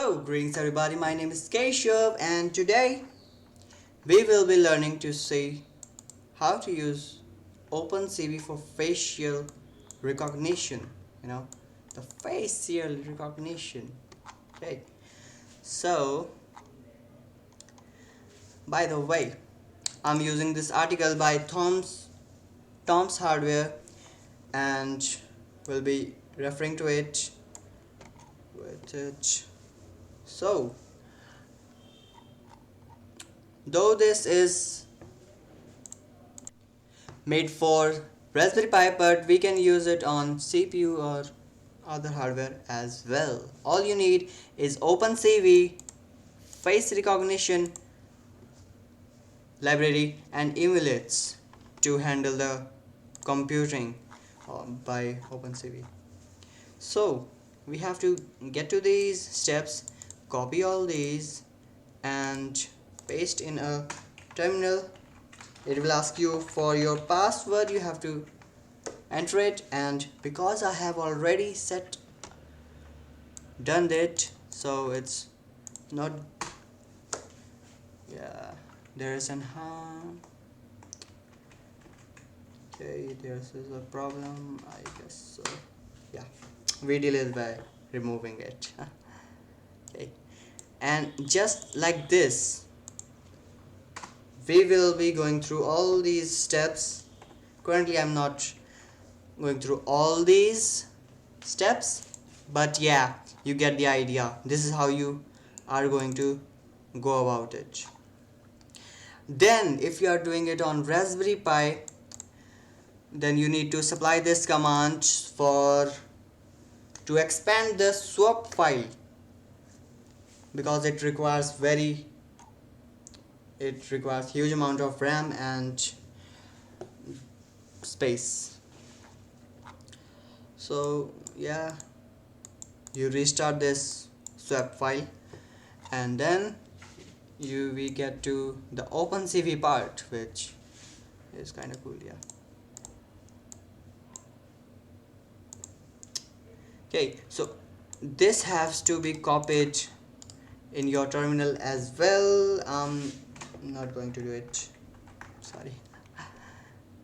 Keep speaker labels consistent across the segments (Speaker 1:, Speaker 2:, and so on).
Speaker 1: So, greetings everybody, my name is Keshav and today we will be learning to see how to use OpenCV for facial recognition, the facial recognition. Okay, so by the way, I'm using this article by Tom's Hardware and will be referring to it with it. So, though this is made for Raspberry Pi, but we can use it on CPU or other hardware as well. All you need is OpenCV, face recognition library and emulates to handle the computing by OpenCV. So we have to get to these steps, copy all these and paste in a terminal. It will ask you for your password, you have to enter it, and because I have already done it, so it's not, there is an harm. Okay, this is a problem, I guess so. Yeah, we deal it by removing it. Okay, and just like this we will be going through all these steps. Currently I'm not going through all these steps, but yeah, you get the idea. This is how you are going to go about it. Then if you are doing it on Raspberry Pi, then you need to supply this command to expand the swap file, because it requires huge amount of RAM and space. So yeah, you restart this swap file and then we get to the OpenCV part, which is kind of cool. Yeah, okay, so this has to be copied in your terminal as well. I'm not going to do it, sorry.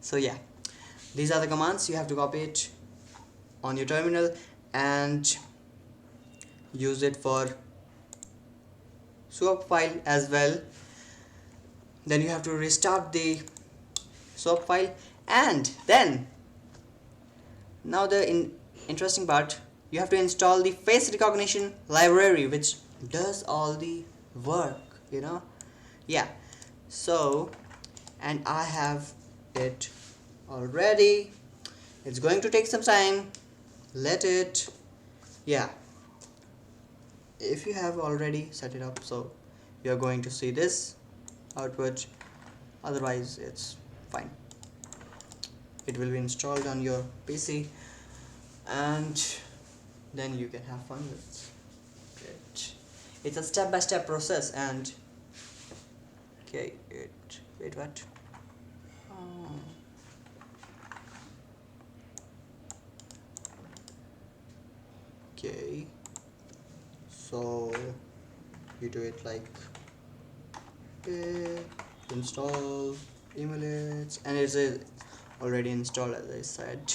Speaker 1: So yeah, these are the commands. You have to copy it on your terminal and use it for swap file as well. Then you have to restart the swap file, and then now the interesting part, you have to install the face recognition library, which does all the work, yeah. So, and I have it already. It's going to take some time, yeah, if you have already set it up, so you're going to see this output. Otherwise it's fine, it will be installed on your PC and then you can have fun with it. It's a step-by-step process. And okay, wait, what? Okay, so you do it like install emulates, and it's already installed as I said.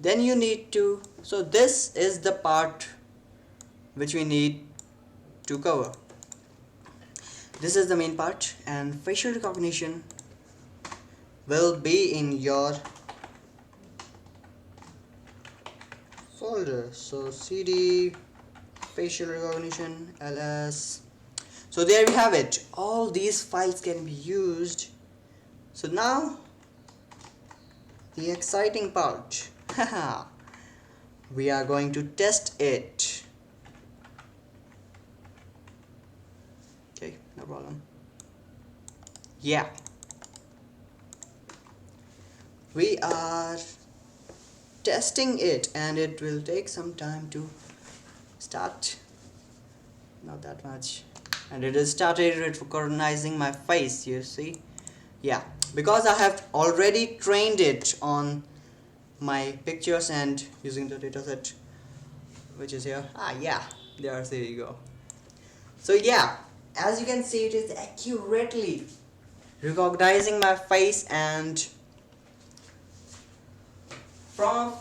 Speaker 1: Then you need to, so this is the part which we need to cover. This is the main part, and facial recognition will be in your folder. So cd facial recognition ls. So there we have it, all these files can be used. So now the exciting part, we are going to test it. Okay, no problem. Yeah, we are testing it and it will take some time to start, not that much, and it has started recognizing my face, you see. Yeah, because I have already trained it on my pictures and using the dataset which is here. Yeah, there you go. So yeah, as you can see, it is accurately recognizing my face, and from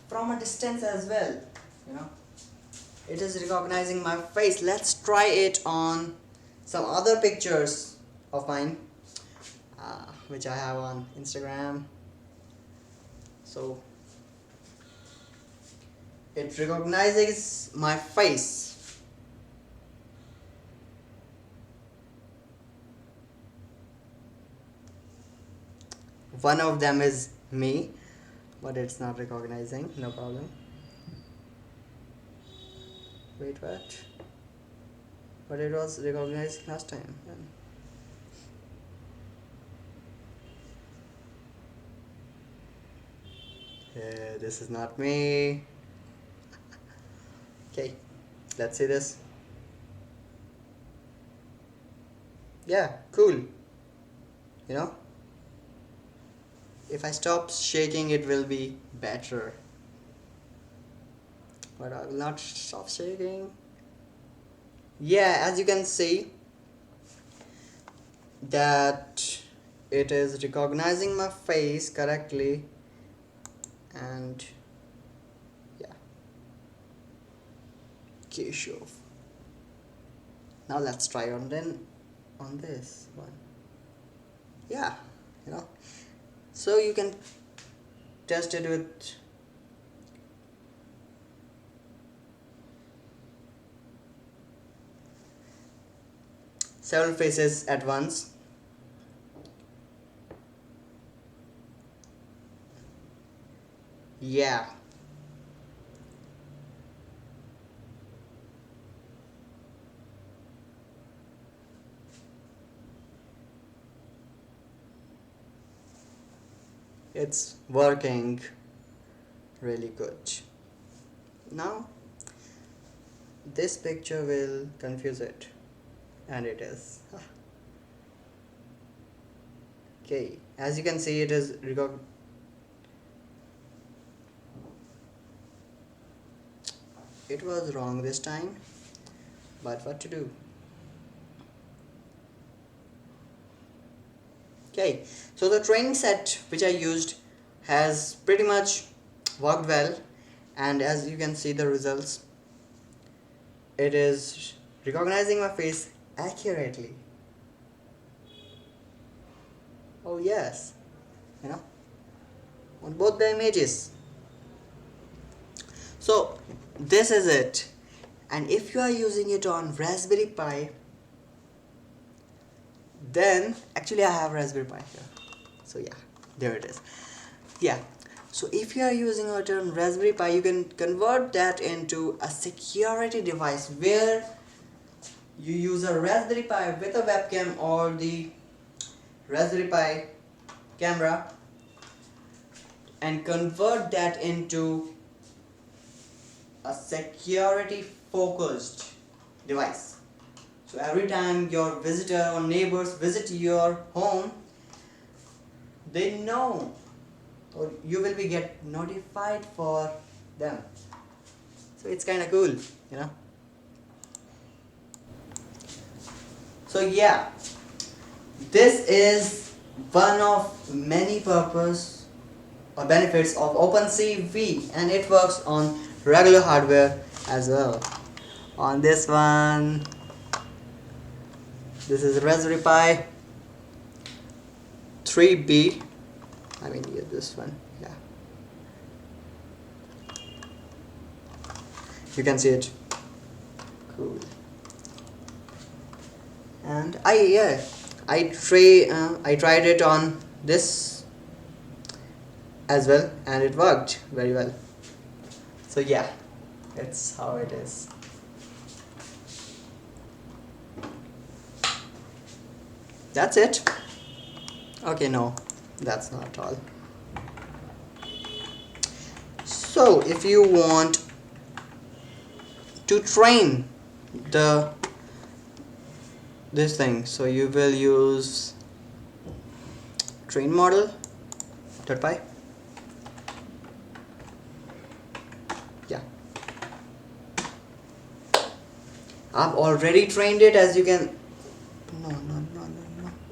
Speaker 1: from a distance as well, you know, it is recognizing my face. Let's try it on some other pictures of mine, which I have on Instagram. So it recognizes my face. One of them is me, but it's not recognizing. No problem. Wait, what? But it was recognized last time. Yeah, this is not me. Okay, let's see this. Yeah, cool. You know, if I stop shaking, it will be better. But I will not stop shaking. Yeah, as you can see, that it is recognizing my face correctly, and yeah, Keshav. Now let's try on this one. Yeah, you know, so you can test it with several faces at once. Yeah, it's working really good. Now this picture will confuse it, and it is. Okay, as you can see, it is it was wrong this time, but what to do? Okay, so the training set which I used has pretty much worked well, and as you can see the results, it is recognizing my face accurately. Oh yes, you know, on both the images. So this is it, and if you are using it on Raspberry Pi, then actually I have Raspberry Pi here, so yeah, there it is. Yeah, so if you are using it on Raspberry Pi, you can convert that into a security device where you use a Raspberry Pi with a webcam or the Raspberry Pi camera, and convert that into a security focused device. So every time your visitor or neighbors visit your home, they know, or you will be get notified for them. So it's kind of cool, you know. So yeah, this is one of many purpose or benefits of OpenCV, and it works on regular hardware as well. On this one, this is Raspberry Pi 3B. I mean, yeah, this one, yeah. You can see it. Cool. And I tried it on this as well, and it worked very well. So yeah, that's how it is. That's it. Okay, no, that's not all. So if you want to train this thing, so you will use train model.py. Yeah, I've already trained it, as you can. No.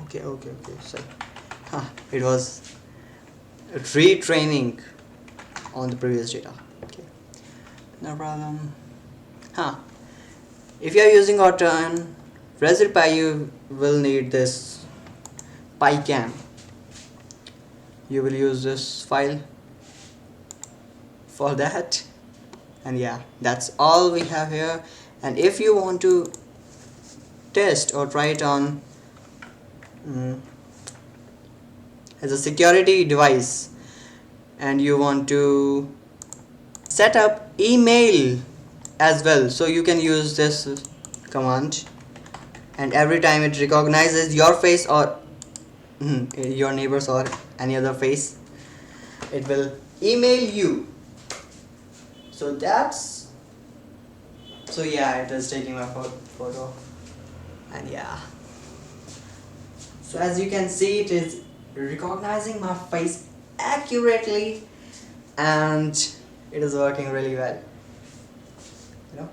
Speaker 1: Okay. So it was retraining on the previous data. Okay, no problem. If you are using Auton Raspberry Pi, you will need this PyCam. You will use this file for that, and yeah, that's all we have here. And if you want to test or try it on as a security device, and you want to set up email as well, so you can use this command, and every time it recognizes your face or your neighbors or any other face, it will email you. So yeah, it is taking my photo, and yeah, so as you can see, it is recognizing my face accurately, and it is working really well, you know.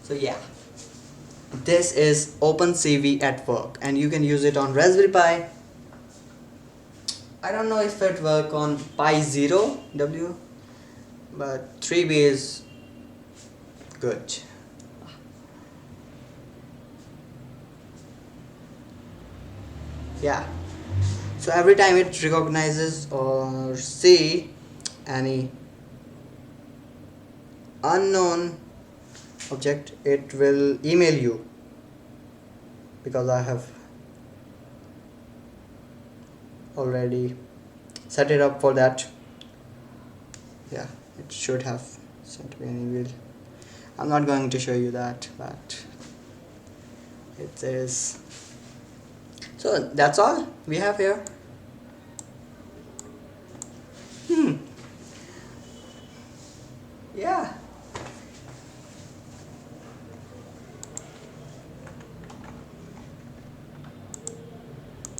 Speaker 1: So yeah, this is OpenCV at work, and you can use it on Raspberry Pi. I don't know if it work on Pi 0W, but 3B is good. Yeah, so every time it recognizes or see any unknown object, it will email you, because I have already set it up for that. Yeah, it should have sent me an email. I'm not going to show you that, but it is. So that's all we have here.